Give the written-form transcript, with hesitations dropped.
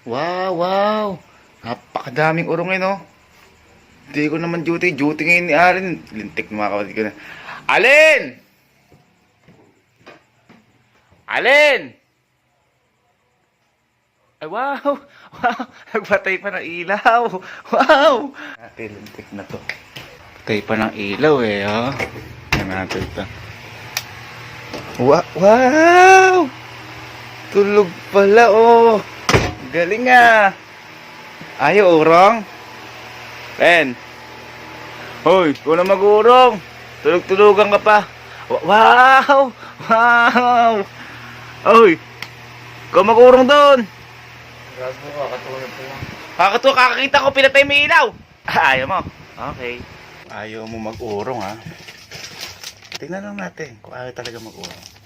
Wow, wow. Napakadaming urong no. Hindi ko naman duty. Duty ngayon ni Alin. Lintik na mga kapatid ko na. Alin! Alin! Ay, wow! Wow! Nagpatay pa ng ilaw! Wow! Lintik na to. Patay pa ng ilaw ha. Yan natin ito. Wow! Tulog pala Galing Ayaw urong? Len! Hoy, ikaw na mag-urong! Tulog-tulugan ka pa! Wow! Wow! Hoy! Ikaw mag-urong doon! Grabe mo, kakatulog ko lang. Kakakita ko pinatay may ilaw! Ayaw mo? Okay. Ayaw mo mag-urong Tingnan lang natin kung ayaw talaga mag-urong.